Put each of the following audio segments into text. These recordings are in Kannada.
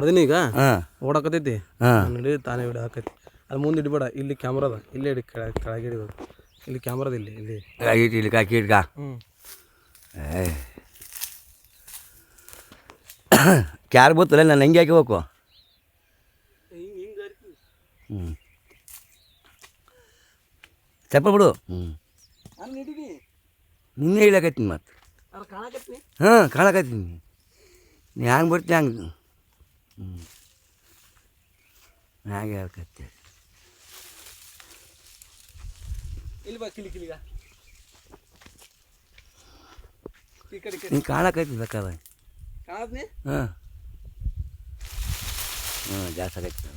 ಹೊಡೆದಿನಿ ಈಗ ಹಾಂ ಓಡಾಕತೈತಿ ಹಾಂ ನಡಿ ತಾನೇ ಹಿಡಿ ಹಾಕೈತಿ ಅದು ಮುಂದೆ ಇಡಬೇಡ ಇಲ್ಲಿ ಕ್ಯಾಮ್ರಾ ಅದ ಇಲ್ಲೇ ಹಿಡಿ ಕೆಳಗೆ ಹಿಡಿಬೇಕು ಇಲ್ಲಿ ಕ್ಯಾಮ್ರಾದ ಇಲ್ಲಿ ಇಟ್ಟು ಇಲ್ಲಿ ಕಾಕಿ ಇಟ್ಕ ಏ ಕ್ಯಾರ್ ಗೊತ್ತಲ್ಲ ನಾನು ಹೆಂಗೆ ಹಾಕಿಬೇಕು ಹ್ಞೂ ಚಪ್ಪ ಬಿಡು ನಿನ್ನೆ ಇಳಕತ್ತೀನಿ ಮತ್ತೆ ಹಾಂ ಕಾಣಕತ್ತೀನಿ ನೀ ಹ್ಯಾಂಗೆ ಬರ್ತೀನಿ ಹಂಗೆ ಹಾಗೆ ಹೇಳ್ಕತ್ತೆ ಇಲ್ಲಿ ಬಾ ಕಿಲಿಗ ನೀನು ಕಾಣಕತ್ತಿ ಬೇಕಾದ ಕಾಣದ್ನಿ ಹಾಂ ಹಾಂ ಜಾಸ್ತಿ ಆಗೈತಿ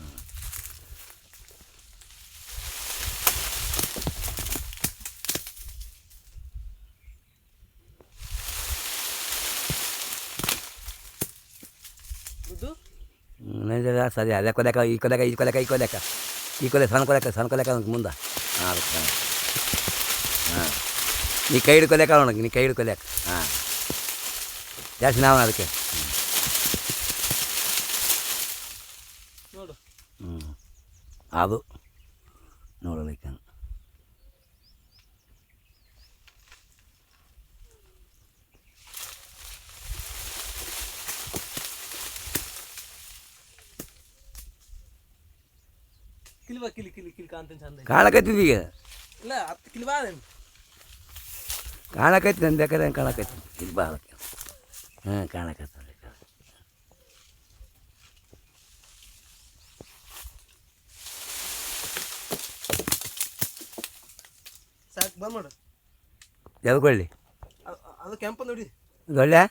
नहीं सर अदा को देखा इको देखा इको देखा इको देखा इको सन को देखा मुंदा हाँ हाँ नी कई को देखा नी कई को लेख हाँ ಜಾಸ್ತಿ ನಾವು ಅದಕ್ಕೆ ನೋಡು ಅದು ನೋಡಲಿಕ್ಕೆ ಕಿಲ್ವಾ ಕಿಲಿ ಕಾಂತೇನೆ ಚಂದ ಕಾಣಕತ್ತಿದ್ವಿ ಈಗ ಇಲ್ಲ 10 ಕಿಲ್ವಾ ಅದೇನು ಕಾಣಕತ್ತಿ ನಂದು ಬೇಕಾದ್ರೆ ಕಾಣಕತ್ತಿ ಇಲ್ಲಿ ಬಾಳಕ್ಕೆ ಹಾಂ ಕಾಣಕತ್ತ ಸಾಕು ಬಂದ್ ಮಾಡು ಯಾವ್ದು ಕೊಳ್ಳಿ ಅದು ಕೆಂಪು ನೋಡಿ ಒಳ್ಳೆ